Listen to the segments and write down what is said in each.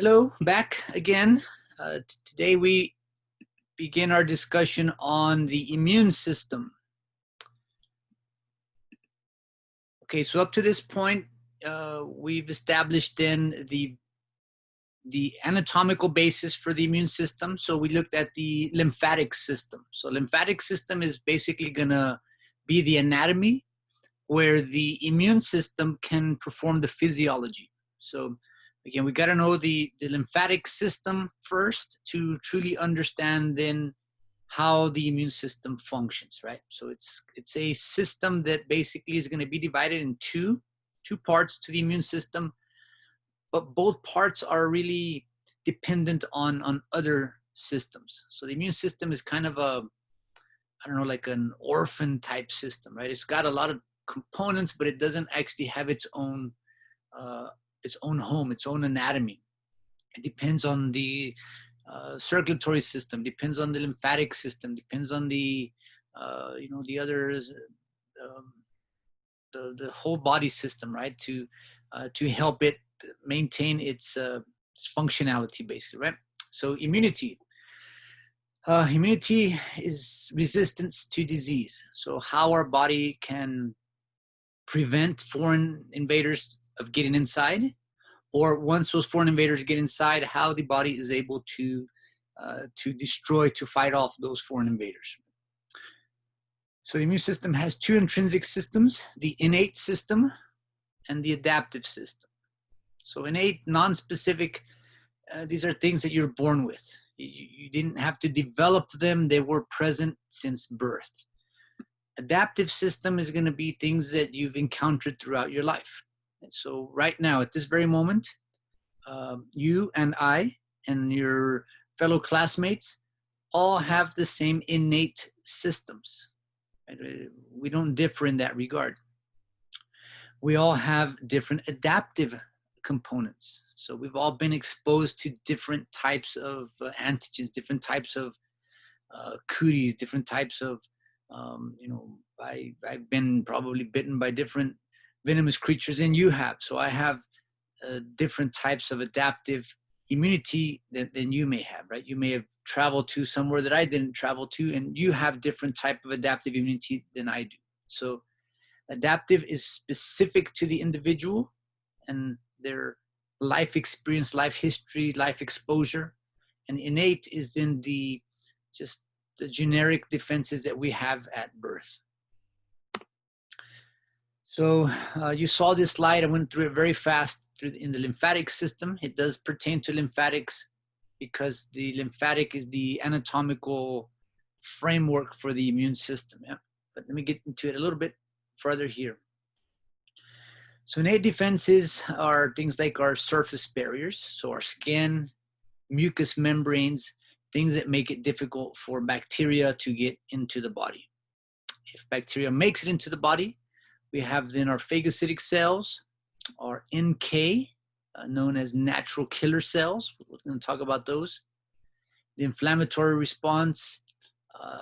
Hello, back again. Today we begin our discussion on the immune system. Okay, so up to this point, we've established then the anatomical basis for the immune system. So we looked at the lymphatic system. So lymphatic system is basically gonna be the anatomy where the immune system can perform the physiology. So again, we got to know the lymphatic system first to truly understand then how the immune system functions, right? So it's a system that basically is going to be divided in two parts to the immune system, but both parts are really dependent on other systems. So the immune system is kind of a, I don't know, like an orphan type system, right? It's got a lot of components, but it doesn't actually have its own home, its own anatomy. It depends on the circulatory system, depends on the lymphatic system, depends on the the others, the whole body system, right? To help it maintain its functionality, basically, right? So immunity. Immunity is resistance to disease. So how our body can prevent foreign invaders of getting inside, or once those foreign invaders get inside, how the body is able to destroy, to fight off those foreign invaders. So the immune system has two intrinsic systems, the innate system and the adaptive system. So innate, non-specific, these are things that you're born with. You didn't have to develop them, they were present since birth. Adaptive system is going to be things that you've encountered throughout your life. And so right now, at this very moment, you and I and your fellow classmates all have the same innate systems. We don't differ in that regard. We all have different adaptive components. So we've all been exposed to different types of antigens, different types of cooties, different types of, I've been probably bitten by different venomous creatures than you have. So I have different types of adaptive immunity than you may have, right? You may have traveled to somewhere that I didn't travel to, and you have different type of adaptive immunity than I do. So adaptive is specific to the individual and their life experience, life history, life exposure. And innate is then just the generic defenses that we have at birth. So you saw this slide. I went through it very fast in the lymphatic system. It does pertain to lymphatics because the lymphatic is the anatomical framework for the immune system. Yeah? But let me get into it a little bit further here. So innate defenses are things like our surface barriers. So our skin, mucous membranes, things that make it difficult for bacteria to get into the body. If bacteria makes it into the body, we have then our phagocytic cells, our NK, known as natural killer cells. We're going to talk about those. The inflammatory response,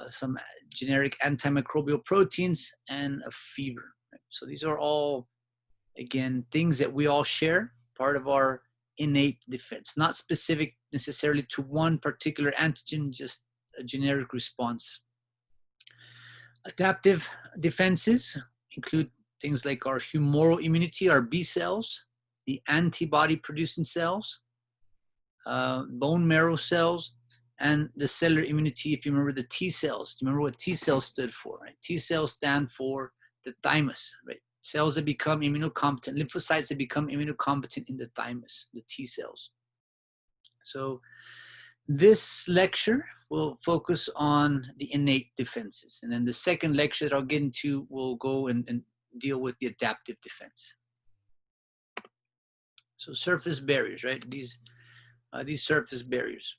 some generic antimicrobial proteins, and a fever. So these are all, again, things that we all share, part of our innate defense, not specific necessarily to one particular antigen, just a generic response. Adaptive defenses include things like our humoral immunity, our B cells, the antibody producing cells, bone marrow cells, and the cellular immunity. If you remember the T cells, do you remember what T cells stood for? Right? T cells stand for the thymus, right? Cells that become immunocompetent, lymphocytes that become immunocompetent in the thymus, the T cells. So this lecture will focus on the innate defenses. And then the second lecture that I'll get into will go and deal with the adaptive defense. So surface barriers, right? These surface barriers.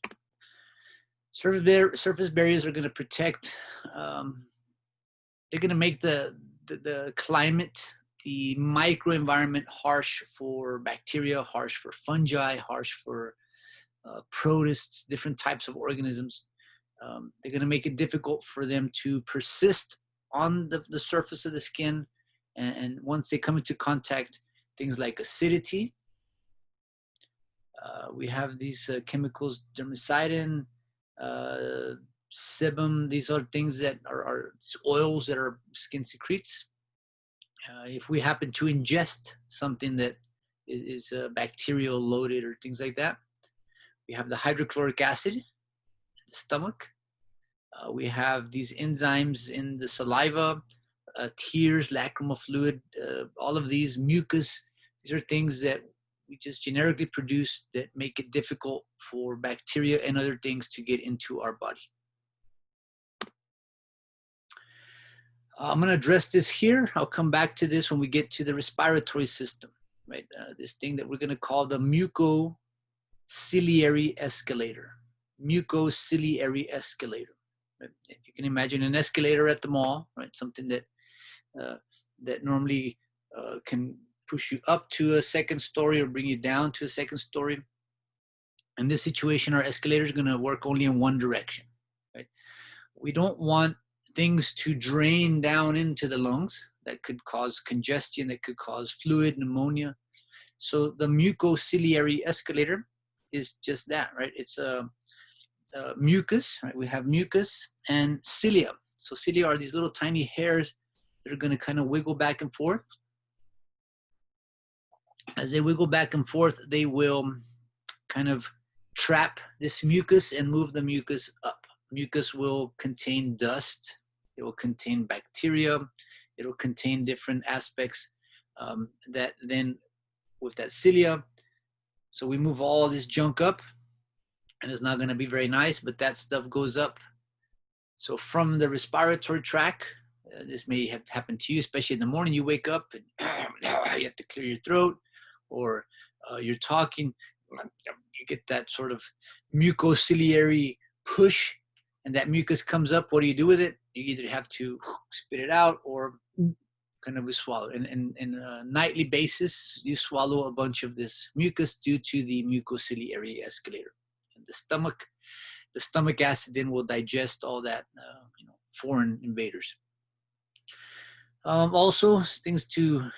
Surface barriers are going to protect, they're going to make the climate, the microenvironment harsh for bacteria, harsh for fungi, harsh for protists, different types of organisms. They're going to make it difficult for them to persist on the surface of the skin. And once they come into contact, things like acidity, We have these chemicals, dermicydin, sebum. These are things that are oils that our skin secretes. If we happen to ingest something that is bacterial loaded or things like that, we have the hydrochloric acid in the stomach. We have these enzymes in the saliva, tears, lacrimal fluid, all of these, mucus. These are things that we just generically produce that make it difficult for bacteria and other things to get into our body. I'm going to address this here. I'll come back to this when we get to the respiratory system, right? This thing that we're going to call the mucociliary escalator. Mucociliary escalator. Right? If you can imagine an escalator at the mall, right? Something that that normally can push you up to a second story or bring you down to a second story. In this situation, our escalator is going to work only in one direction, right? We don't want things to drain down into the lungs that could cause congestion, that could cause fluid, pneumonia. So the mucociliary escalator is just that, right? It's a mucus, right? We have mucus and cilia. So cilia are these little tiny hairs that are going to kind of wiggle back and forth. As they wiggle back and forth, they will kind of trap this mucus and move the mucus up. Mucus will contain dust. It will contain bacteria. It will contain different aspects that then with that cilia. So we move all this junk up, and it's not going to be very nice, but that stuff goes up. So from the respiratory tract, this may have happened to you, especially in the morning. You wake up and you have to clear your throat, or you're talking, you get that sort of mucociliary push, and that mucus comes up. What do you do with it? You either have to spit it out or kind of swallow. And on a nightly basis, you swallow a bunch of this mucus due to the mucociliary escalator. And the stomach acid then will digest all that foreign invaders. Also, things to,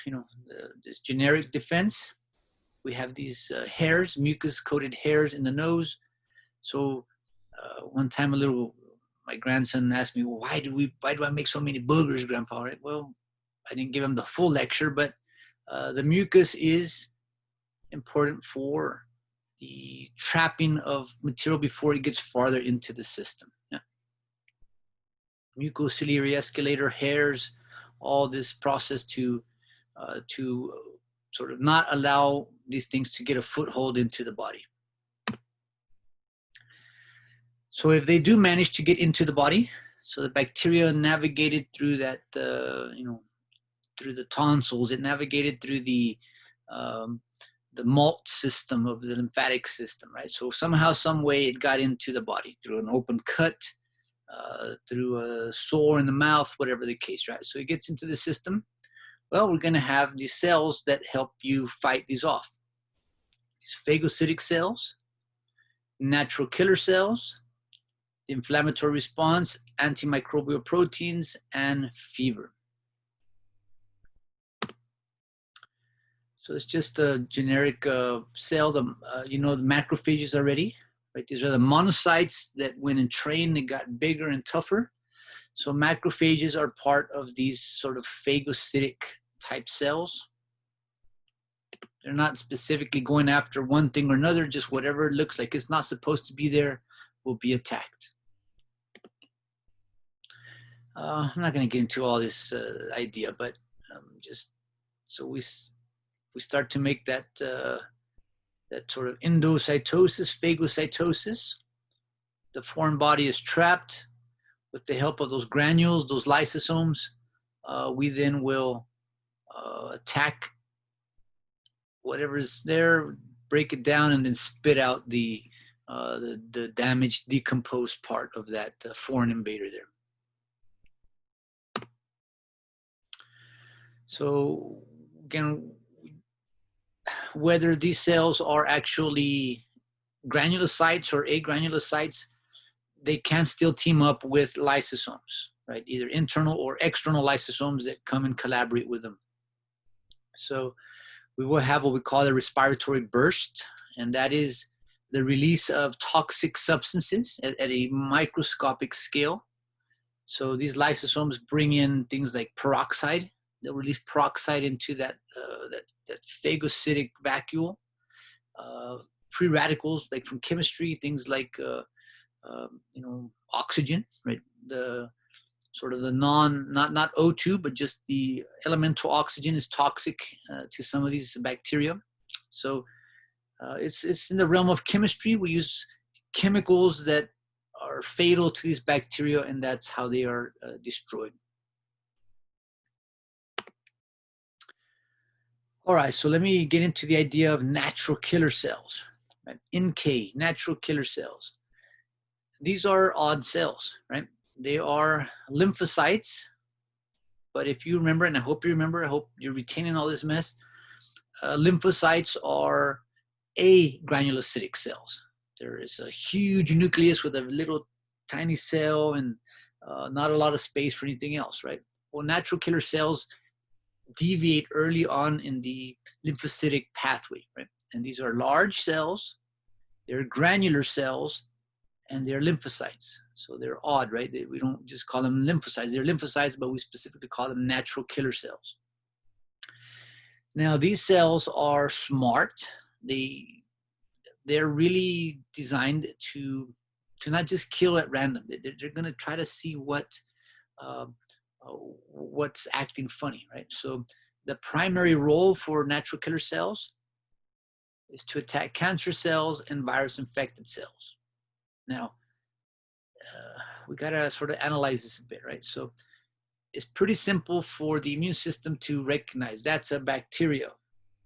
this generic defense. We have these hairs, mucus-coated hairs in the nose. So one time my grandson asked me, well, why do I make so many boogers, Grandpa? Right? Well, I didn't give him the full lecture, but the mucus is important for the trapping of material before it gets farther into the system. Yeah. Mucociliary escalator, hairs, all this process to sort of not allow these things to get a foothold into the body. So if they do manage to get into the body, so the bacteria navigated through that, through the tonsils, it navigated through the malt system of the lymphatic system, right? So somehow, some way it got into the body through an open cut, through a sore in the mouth, whatever the case, right? So it gets into the system. Well, we're going to have these cells that help you fight these off. These phagocytic cells, natural killer cells, the inflammatory response, antimicrobial proteins, and fever. So it's just a generic cell. The macrophages already, right? These are the monocytes that when entrained, they got bigger and tougher. So macrophages are part of these sort of phagocytic type cells. They're not specifically going after one thing or another, just whatever looks like it's not supposed to be there will be attacked. I'm not going to get into all this idea, but just so we start to make that that sort of endocytosis, phagocytosis. The foreign body is trapped with the help of those granules, those lysosomes. We then will attack whatever's there, break it down, and then spit out the damaged, decomposed part of that foreign invader there. So again, whether these cells are actually granulocytes or agranulocytes, they can still team up with lysosomes, right? Either internal or external lysosomes that come and collaborate with them. So we will have what we call a respiratory burst, and that is the release of toxic substances at a microscopic scale. So these lysosomes bring in things like peroxide. They'll release peroxide into that phagocytic vacuole. Free radicals, like from chemistry, things like oxygen, right? The sort of the not O2, but just the elemental oxygen is toxic to some of these bacteria. So it's in the realm of chemistry. We use chemicals that are fatal to these bacteria, and that's how they are destroyed. All right, so let me get into the idea of natural killer cells, right? NK, natural killer cells. These are odd cells, right? They are lymphocytes, but if you remember, and I hope you remember, I hope you're retaining all this mess, lymphocytes are agranulocytic cells. There is a huge nucleus with a little tiny cell and not a lot of space for anything else, right? Well, natural killer cells deviate early on in the lymphocytic pathway, right? And these are large cells, they're granular cells, and they're lymphocytes. So they're odd, right? We don't just call them lymphocytes. They're lymphocytes, but we specifically call them natural killer cells. Now, these cells are smart. They're really designed to not just kill at random. They're going to try to see what's acting funny, right? So the primary role for natural killer cells is to attack cancer cells and virus-infected cells. Now, we got to sort of analyze this a bit, right? So it's pretty simple for the immune system to recognize that's a bacteria.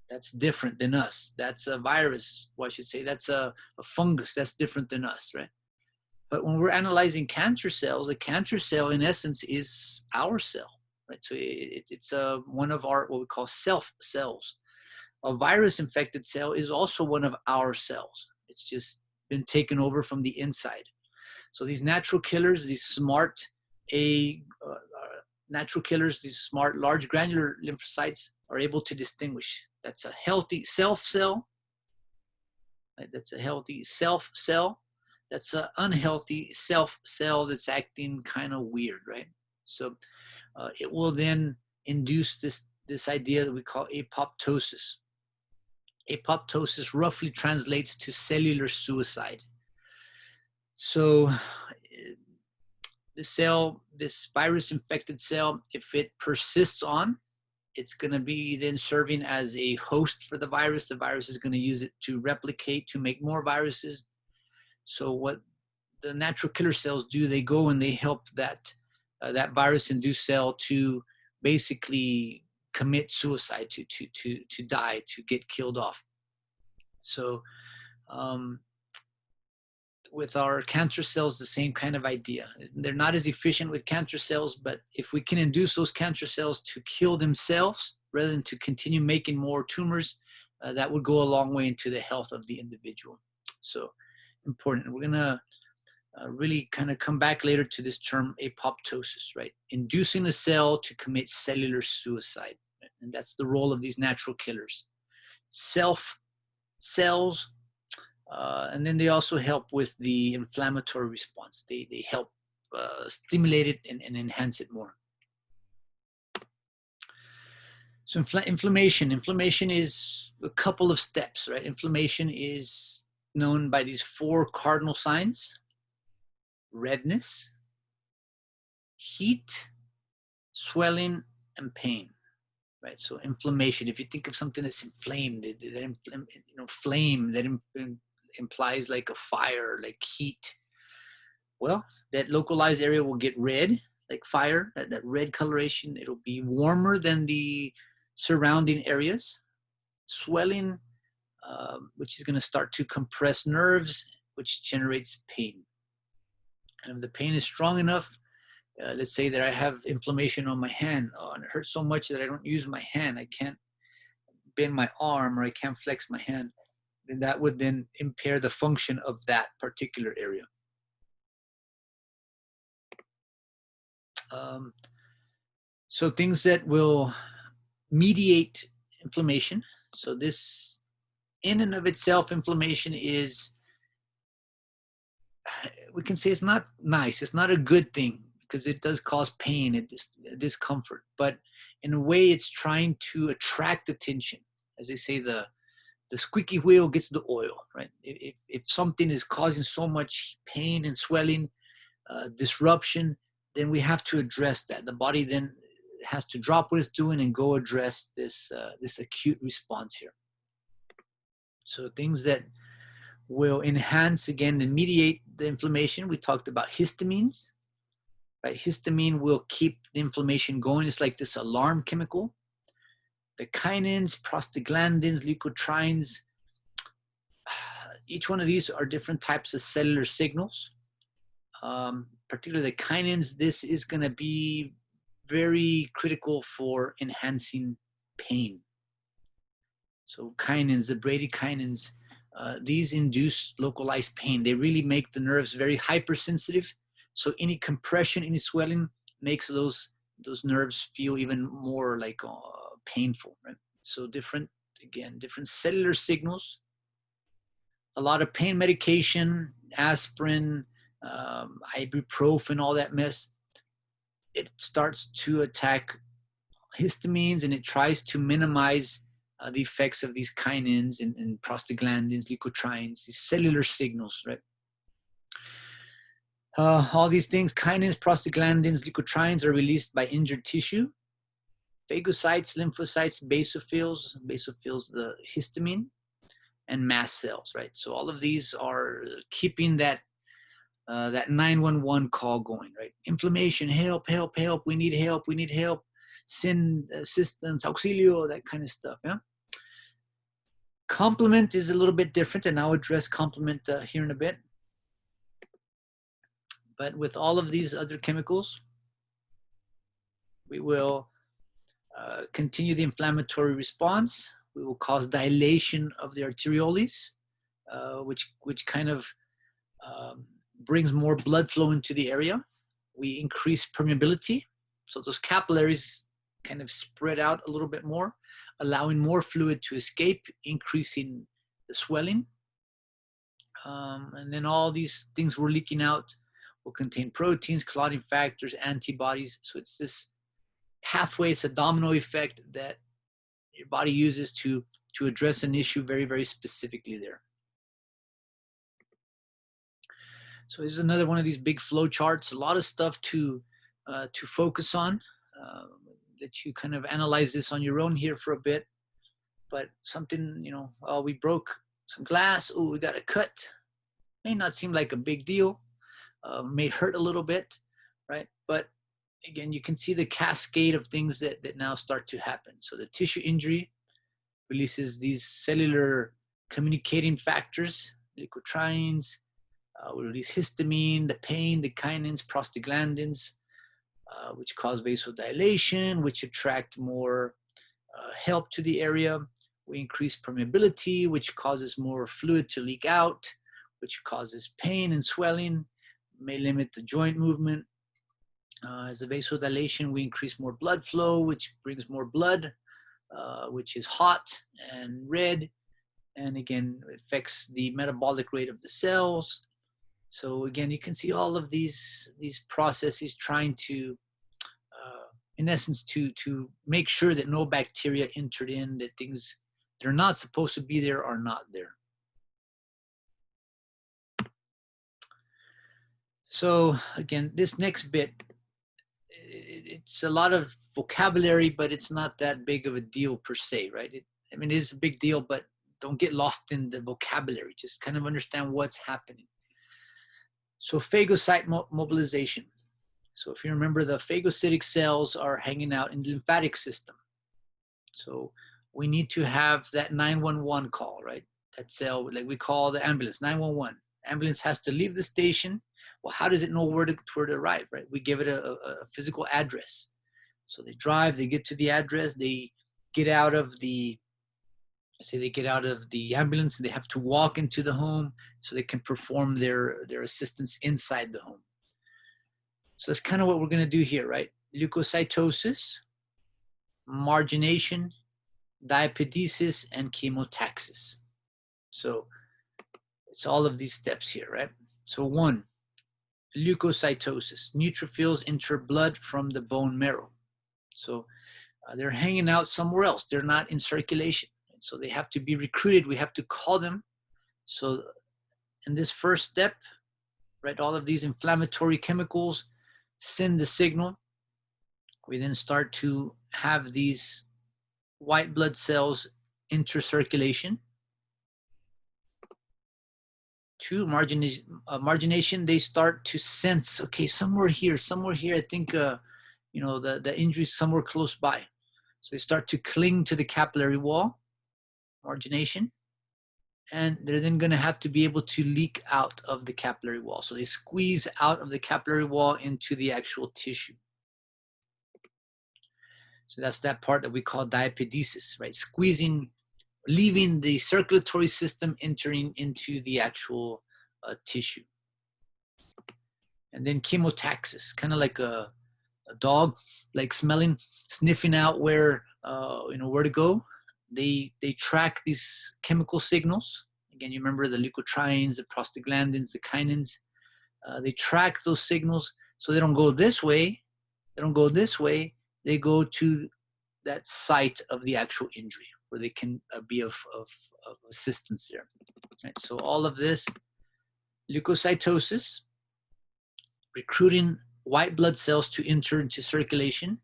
That's different than us. That's a virus, well, I should say. That's a fungus. That's different than us, right? But when we're analyzing cancer cells, a cancer cell, in essence, is our cell, right? So it's one of our, what we call self cells. A virus-infected cell is also one of our cells. It's just been taken over from the inside. So these natural killers, these smart natural killers, these smart large granular lymphocytes are able to distinguish. That's a healthy self cell. Right? That's a healthy self cell. That's an unhealthy self cell that's acting kind of weird, right? So it will then induce this idea that we call apoptosis. Apoptosis roughly translates to cellular suicide. So this virus-infected cell, if it persists on, it's going to be then serving as a host for the virus. The virus is going to use it to replicate, to make more viruses. So what the natural killer cells do, they go and they help that virus-induced cell to basically commit suicide, to die, to get killed off. So with our cancer cells, the same kind of idea. They're not as efficient with cancer cells, but if we can induce those cancer cells to kill themselves rather than to continue making more tumors, that would go a long way into the health of the individual. So important. We're gonna really kind of come back later to this term apoptosis, right? Inducing a cell to commit cellular suicide. Right? And that's the role of these natural killers. Self cells, and then they also help with the inflammatory response. They help stimulate it and enhance it more. So inflammation is a couple of steps, right? Inflammation is known by these 4 cardinal signs: redness, heat, swelling, and pain. Right, so inflammation. If you think of something that's inflamed, flame that implies like a fire, like heat. Well, that localized area will get red, like fire. That red coloration. It'll be warmer than the surrounding areas. Swelling, which is going to start to compress nerves, which generates pain. And if the pain is strong enough, let's say that I have inflammation on my hand, and it hurts so much that I don't use my hand, I can't bend my arm or I can't flex my hand, then that would then impair the function of that particular area. So things that will mediate inflammation. So this, in and of itself, inflammation is we can say it's not nice. It's not a good thing because it does cause pain and discomfort. But in a way, it's trying to attract attention. As they say, the squeaky wheel gets the oil, right? If something is causing so much pain and swelling, disruption, then we have to address that. The body then has to drop what it's doing and go address this acute response here. So things that will enhance again and mediate the inflammation. We talked about histamines, right? Histamine will keep the inflammation going. It's like this alarm chemical. The kinins, prostaglandins, leukotrienes, each one of these are different types of cellular signals. Particularly the kinins, this is going to be very critical for enhancing pain. So kinins, the bradykinins, these induce localized pain. They really make the nerves very hypersensitive. So any compression, any swelling makes those nerves feel even more like painful, right? So different cellular signals. A lot of pain medication, aspirin, ibuprofen, all that mess. It starts to attack histamines and it tries to minimize the effects of these kinins and prostaglandins, leukotrienes, these cellular signals, right? All these things, kinins, prostaglandins, leukotrienes are released by injured tissue. Phagocytes, lymphocytes, basophils, the histamine, and mast cells, right? So all of these are keeping that 911 call going, right? Inflammation, help, help, help, we need help, send assistance, auxilio, that kind of stuff, yeah? Complement is a little bit different, and I'll address complement here in a bit. But with all of these other chemicals, we will continue the inflammatory response. We will cause dilation of the arterioles, which kind of brings more blood flow into the area. We increase permeability. So those capillaries kind of spread out a little bit more, allowing more fluid to escape, increasing the swelling. And then all these things we're leaking out will contain proteins, clotting factors, antibodies. So it's this pathway, it's a domino effect that your body uses to address an issue very, very specifically there. So this is another one of these big flow charts, a lot of stuff to focus on. That you kind of analyze this on your own here for a bit. But something, we broke some glass, oh, we got a cut. May not seem like a big deal, may hurt a little bit, right? But again, you can see the cascade of things that now start to happen. So the tissue injury releases these cellular communicating factors, leukotrienes, we release histamine, the pain, the kinins, prostaglandins, which cause vasodilation, which attract more help to the area. We increase permeability, which causes more fluid to leak out, which causes pain and swelling, may limit the joint movement. As a vasodilation, we increase more blood flow, which brings more blood, which is hot and red. And again, it affects the metabolic rate of the cells. So again, you can see all of these processes trying to, in essence, to make sure that no bacteria entered in, that things that are not supposed to be there are not there. So again, this next bit, it's a lot of vocabulary, but it's not that big of a deal per se, right? It is a big deal, but don't get lost in the vocabulary. Just kind of understand what's happening. So phagocyte mobilization. So if you remember, the phagocytic cells are hanging out in the lymphatic system. So we need to have that 911 call, right? That cell, like we call the ambulance, 911. Ambulance has to leave the station. Well, how does it know where to arrive, right? We give it a physical address. So they drive, they get to the address, they get out of the, ambulance, and they have to walk into the home so they can perform their assistance inside the home. So that's kind of what we're going to do here, right? Leukocytosis, margination, diapedesis, and chemotaxis. So it's all of these steps here, right? So 1, leukocytosis. Neutrophils enter blood from the bone marrow. So they're hanging out somewhere else. They're not in circulation. So they have to be recruited. We have to call them. So in this first step, right, all of these inflammatory chemicals send the signal. We then start to have these white blood cells enter circulation. 2, margination, they start to sense, okay, somewhere here, I think, you know, the injury is somewhere close by. So they start to cling to the capillary wall, margination, and they're then going to have to be able to leak out of the capillary wall. So they squeeze out of the capillary wall into the actual tissue. So that's that part that we call diapedesis, right? Squeezing, leaving the circulatory system, entering into the actual tissue. And then chemotaxis, kind of like a dog, like sniffing out where, you know, where to go. They track these chemical signals. Again, you remember the leukotrienes, the prostaglandins, the kinins. They track those signals so they don't go this way. They don't go this way. They go to that site of the actual injury where they can be of assistance there. Right? So all of this, leukocytosis, recruiting white blood cells to enter into circulation,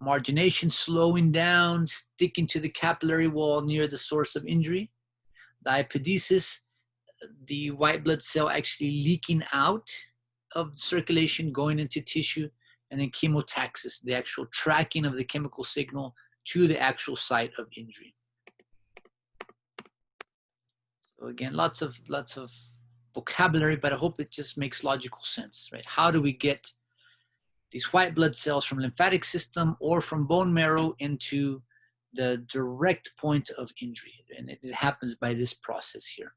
margination, slowing down, sticking to the capillary wall near the source of injury, diapedesis, the white blood cell actually leaking out of circulation, going into tissue, and then chemotaxis, the actual tracking of the chemical signal to the actual site of injury. So again, lots of vocabulary, but I hope it just makes logical sense, right? How do we get these white blood cells from lymphatic system or from bone marrow into the direct point of injury? And it happens by this process here.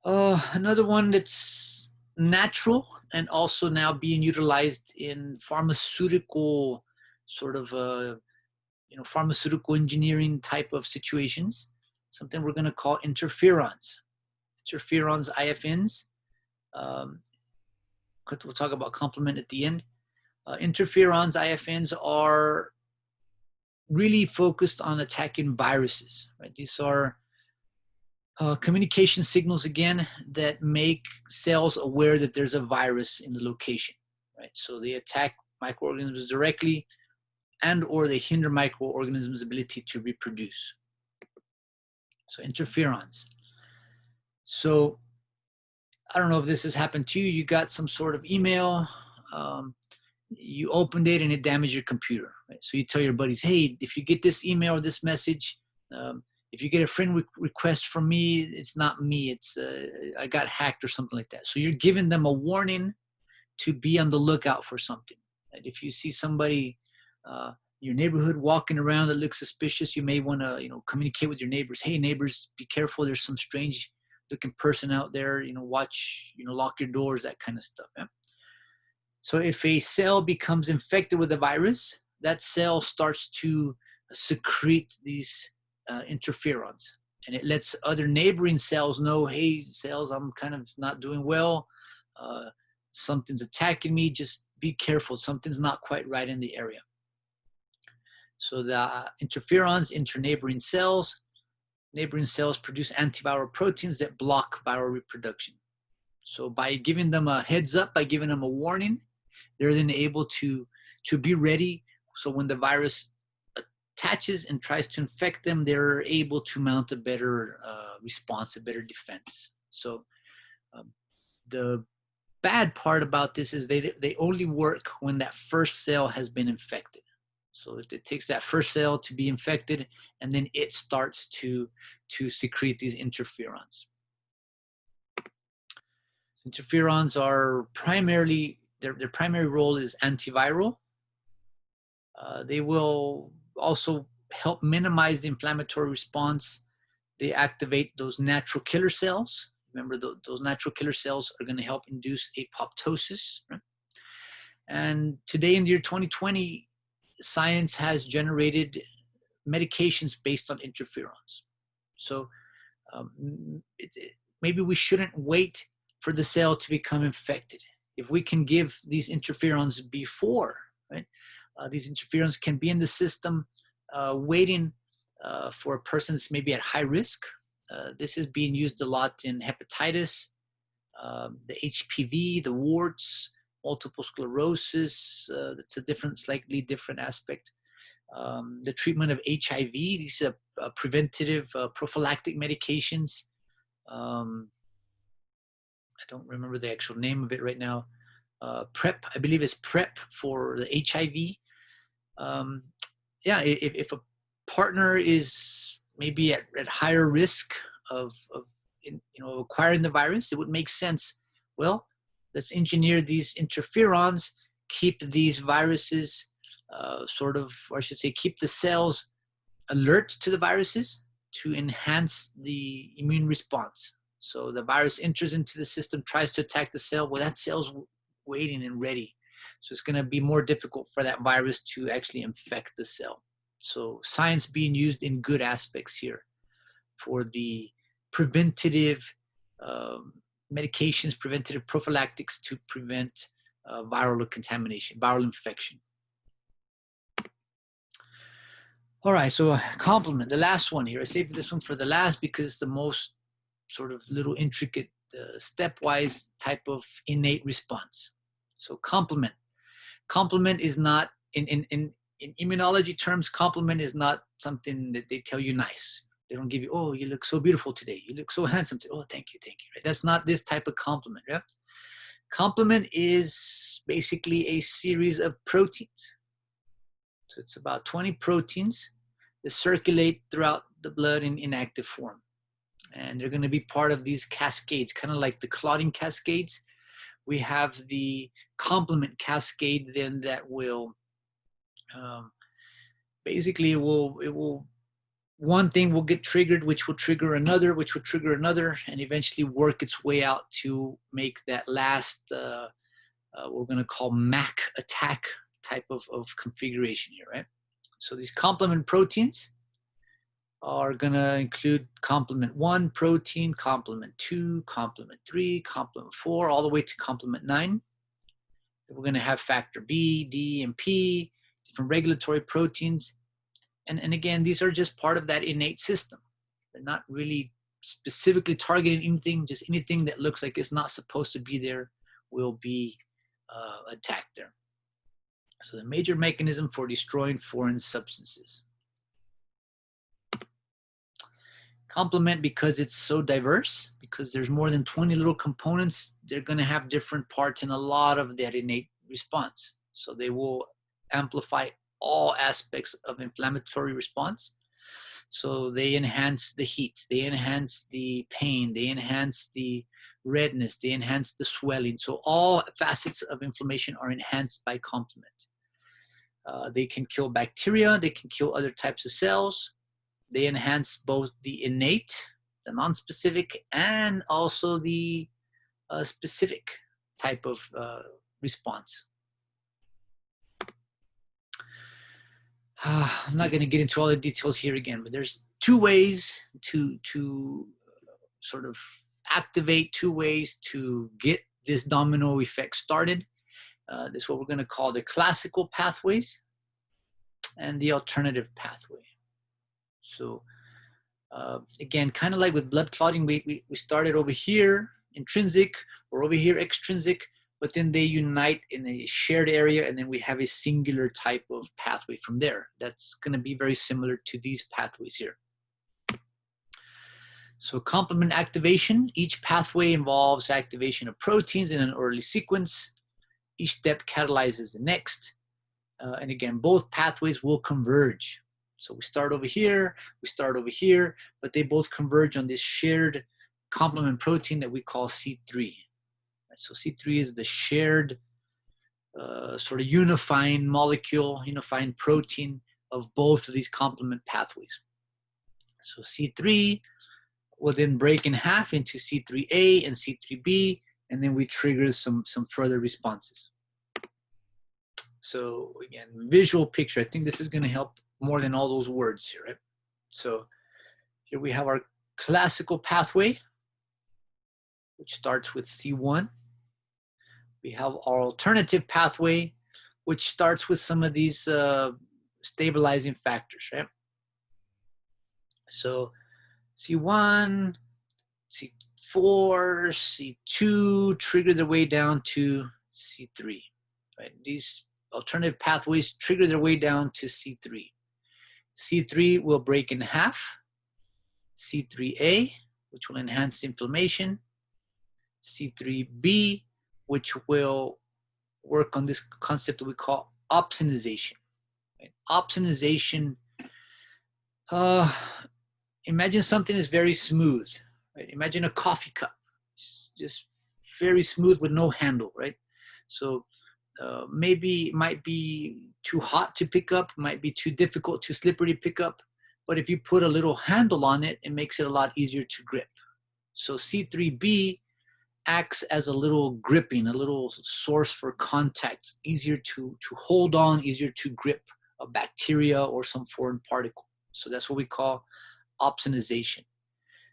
Another one that's natural and also now being utilized in pharmaceutical sort of, you know, pharmaceutical engineering type of situations, something we're going to call interferons. Interferons, IFNs. We'll talk about complement at the end. Interferons, IFNs, are really focused on attacking viruses, right? These are communication signals, again, that make cells aware that there's a virus in the location, right? So they attack microorganisms directly and or they hinder microorganisms' ability to reproduce. So interferons. So I don't know if this has happened to you. You got some sort of email, you opened it and it damaged your computer, right? So you tell your buddies, hey, if you get this email or this message, if you get a friend request from me, it's not me, it's I got hacked or something like that. So you're giving them a warning to be on the lookout for something. Right? If you see somebody in your neighborhood walking around that looks suspicious, you may want to, you know, communicate with your neighbors. Hey, neighbors, be careful. There's some strange looking person out there. You know, watch. You know, lock your doors. That kind of stuff. Yeah? So if a cell becomes infected with a virus, that cell starts to secrete these interferons, and it lets other neighboring cells know, hey, cells, I'm kind of not doing well. Something's attacking me. Just be careful. Something's not quite right in the area. So the interferons enter neighboring cells. Neighboring cells produce antiviral proteins that block viral reproduction. So by giving them a heads up, by giving them a warning, they're then able to be ready. So when the virus attaches and tries to infect them, they're able to mount a better response, a better defense. So the bad part about this is they only work when that first cell has been infected. So it takes that first cell to be infected, and then it starts to secrete these interferons. Interferons are primarily, their primary role is antiviral. They will also help minimize the inflammatory response. They activate those natural killer cells. Remember, those natural killer cells are going to help induce apoptosis. Right? And today in the year 2020, science has generated medications based on interferons. So Maybe we shouldn't wait for the cell to become infected. If we can give these interferons before, right? These interferons can be in the system waiting for a person that's maybe at high risk. This is being used a lot in hepatitis, the HPV, the warts, multiple sclerosis. That's a slightly different aspect. The treatment of HIV, these are preventative prophylactic medications. I don't remember the actual name of it right now. PrEP, I believe it's PrEP for the HIV. Yeah, if a partner is maybe at higher risk of acquiring the virus, it would make sense. Well, let's engineer these interferons, keep these viruses or I should say, keep the cells alert to the viruses to enhance the immune response. So the virus enters into the system, tries to attack the cell. Well, that cell's waiting and ready. So it's going to be more difficult for that virus to actually infect the cell. So science being used in good aspects here for the preventative medications, preventative prophylactics to prevent viral contamination, viral infection. All right, so complement, the last one here. I saved this one for the last because it's the most sort of little intricate stepwise type of innate response. So complement. Complement is not, in immunology terms, complement is not something that they tell you nice. They don't give you, oh, you look so beautiful today. You look so handsome today. Oh, thank you, right? That's not this type of complement, right? Complement is basically a series of proteins. So it's about 20 proteins that circulate throughout the blood in inactive form. And they're going to be part of these cascades, kind of like the clotting cascades. We have the complement cascade then that will basically one thing will get triggered, which will trigger another, which will trigger another, and eventually work its way out to make that last, we're going to call MAC attack type of configuration here, right? So these complement proteins are going to include complement 1 protein, complement 2, complement 3, complement 4, all the way to complement 9. Then we're going to have factor B, D, and P, different regulatory proteins. And again, these are just part of that innate system. They're not really specifically targeting anything, just anything that looks like it's not supposed to be there will be attacked there. So the major mechanism for destroying foreign substances. Complement, because it's so diverse, because there's more than 20 little components, they're going to have different parts in a lot of that innate response. So they will amplify all aspects of inflammatory response. So they enhance the heat, they enhance the pain, they enhance the redness, they enhance the swelling. So all facets of inflammation are enhanced by complement. They can kill bacteria, they can kill other types of cells. They enhance both the innate, the non-specific, and also the specific type of response. I'm not going to get into all the details here again, but there's two ways to sort of activate, two ways to get this domino effect started. This is what we're going to call the classical pathways and the alternative pathway. So again, kind of like with blood clotting, we started over here, intrinsic, or over here, extrinsic, but then they unite in a shared area, and then we have a singular type of pathway from there. That's going to be very similar to these pathways here. So complement activation, each pathway involves activation of proteins in an early sequence. Each step catalyzes the next. And again, both pathways will converge. So we start over here, but they both converge on this shared complement protein that we call C3. So C3 is the shared sort of unifying molecule, unifying protein of both of these complement pathways. So C3 will then break in half into C3A and C3B, and then we trigger some further responses. So again, visual picture. I think this is going to help more than all those words here, right? So here we have our classical pathway, which starts with C1. We have our alternative pathway, which starts with some of these stabilizing factors, right? So C1, C4, C2 trigger their way down to C3, right? These alternative pathways trigger their way down to C3. C3 will break in half. C3A, which will enhance inflammation. C3B, which will work on this concept that we call opsonization. Right? Opsonization, imagine something is very smooth. Right? Imagine a coffee cup, it's just very smooth with no handle, right? So maybe it might be too hot to pick up, might be too difficult, too slippery to pick up, but if you put a little handle on it, it makes it a lot easier to grip. So C3B acts as a little gripping, a little source for contact, easier to hold on, easier to grip a bacteria or some foreign particle. So that's what we call opsonization.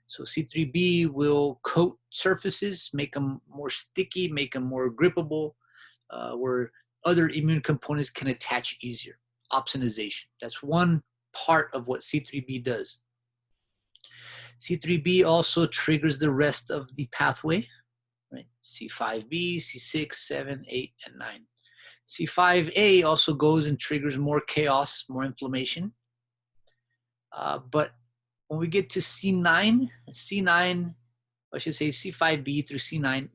So C3B will coat surfaces, make them more sticky, make them more grippable, where other immune components can attach easier. Opsonization. That's one part of what C3B does. C3B also triggers the rest of the pathway, right? C5B, C6, 7, 8, and 9. C5A also goes and triggers more chaos, more inflammation. But when we get to C9, I should say C5B through C9,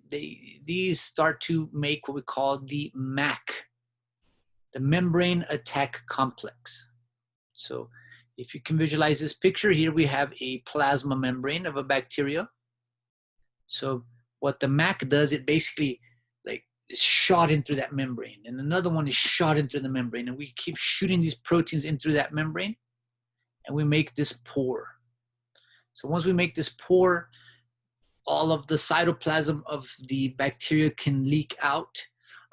these start to make what we call the MAC, the membrane attack complex. So if you can visualize this picture, here we have a plasma membrane of a bacteria. So what the MAC does, it basically like is shot in through that membrane, and another one is shot into the membrane, and we keep shooting these proteins in through that membrane, and we make this pore. So once we make this pore, all of the cytoplasm of the bacteria can leak out.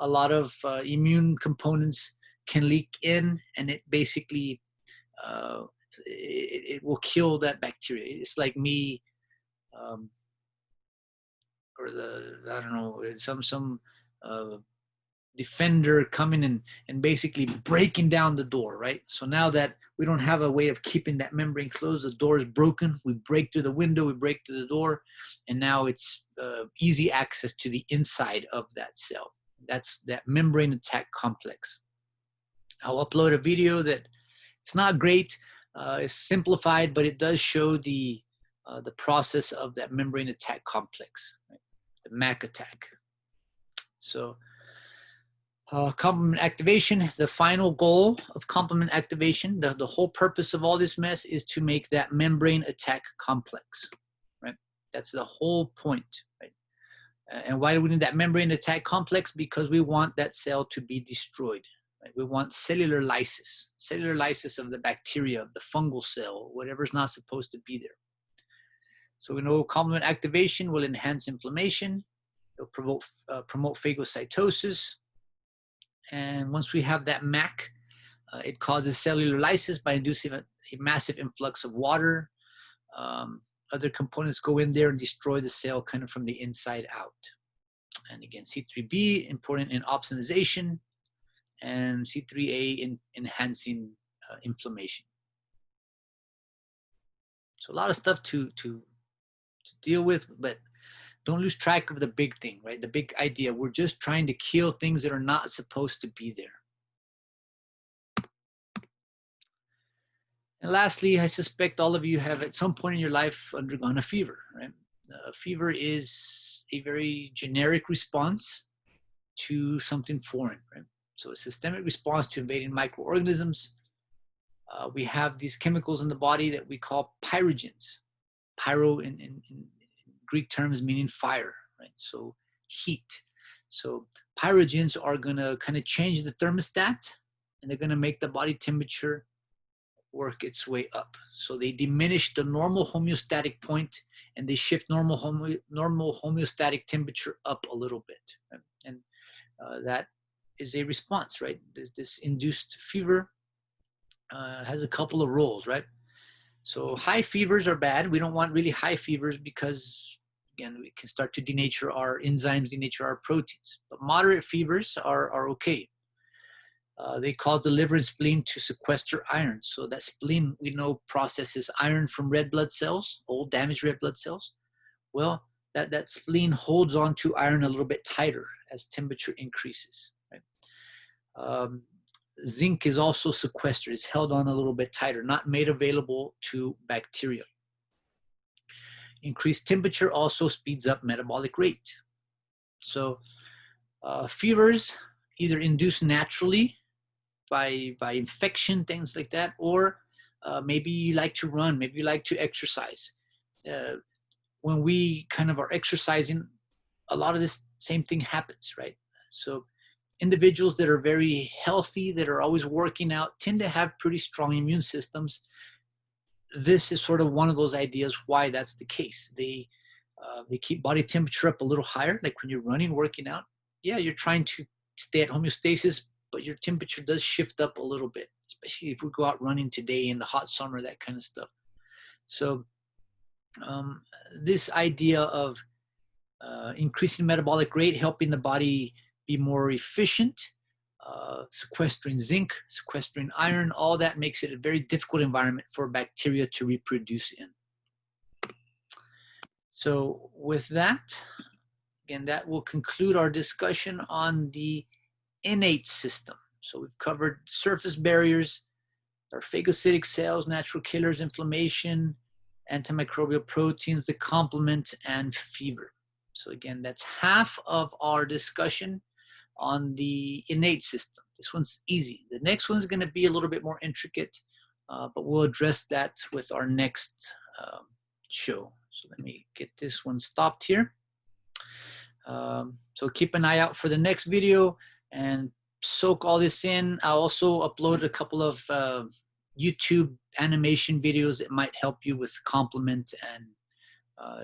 A lot of immune components can leak in, and it basically it will kill that bacteria. It's like me, or I don't know, some defender coming and basically breaking down the door, right? So now that we don't have a way of keeping that membrane closed, the door is broken, we break through the window, we break through the door, and now it's easy access to the inside of that cell. That's that membrane attack complex. I'll upload a video that it's not great, it's simplified, but it does show the process of that membrane attack complex, right? The MAC attack. So complement activation, the final goal of complement activation, the whole purpose of all this mess is to make that membrane attack complex, right? That's the whole point, right? And why do we need that membrane attack complex? Because we want that cell to be destroyed, right? We want cellular lysis of the bacteria, of the fungal cell, whatever's not supposed to be there. So we know complement activation will enhance inflammation, it'll promote phagocytosis, and once we have that MAC, it causes cellular lysis by inducing a massive influx of water. Other components go in there and destroy the cell kind of from the inside out. And again, C3B, important in opsonization, and C3A in enhancing inflammation. So a lot of stuff to deal with, but don't lose track of the big thing, right? The big idea. We're just trying to kill things that are not supposed to be there. And lastly, I suspect all of you have at some point in your life undergone a fever, right? A fever is a very generic response to something foreign, right? So a systemic response to invading microorganisms. We have these chemicals in the body that we call pyrogens. Pyro in Greek terms meaning fire, right? So heat. So pyrogens are gonna kind of change the thermostat, and they're gonna make the body temperature work its way up. So they diminish the normal homeostatic point, and they shift normal homeostatic temperature up a little bit. Right? And that is a response, right? This induced fever has a couple of roles, right? So high fevers are bad. We don't want really high fevers because, again, we can start to denature our enzymes, denature our proteins. But moderate fevers are okay. They cause the liver and spleen to sequester iron. So that spleen, we know, processes iron from red blood cells, old damaged red blood cells. Well, that spleen holds on to iron a little bit tighter as temperature increases. Right? Zinc is also sequestered. It's held on a little bit tighter, not made available to bacteria. Increased temperature also speeds up metabolic rate. So fevers either induced naturally by infection, things like that, or maybe you like to run, maybe you like to exercise. When we kind of are exercising, a lot of this same thing happens, right? So individuals that are very healthy, that are always working out, tend to have pretty strong immune systems. This is sort of one of those ideas why that's the case. They keep body temperature up a little higher, like when you're running, working out. Yeah, you're trying to stay at homeostasis, but your temperature does shift up a little bit, especially if we go out running today in the hot summer, that kind of stuff. So this idea of increasing metabolic rate, helping the body be more efficient, sequestering zinc, sequestering iron, all that makes it a very difficult environment for bacteria to reproduce in. So with that, again, that will conclude our discussion on the innate system. So we've covered surface barriers, our phagocytic cells, natural killers, inflammation, antimicrobial proteins, the complement, and fever. So again, that's half of our discussion on the innate system. This one's easy. The next one's going to be a little bit more intricate, but we'll address that with our next show. So let me get this one stopped here. So keep an eye out for the next video and soak all this in. I'll also upload a couple of YouTube animation videos that might help you with complement and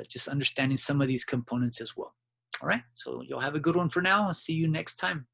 just understanding some of these components as well. All right, so you'll have a good one for now. I'll see you next time.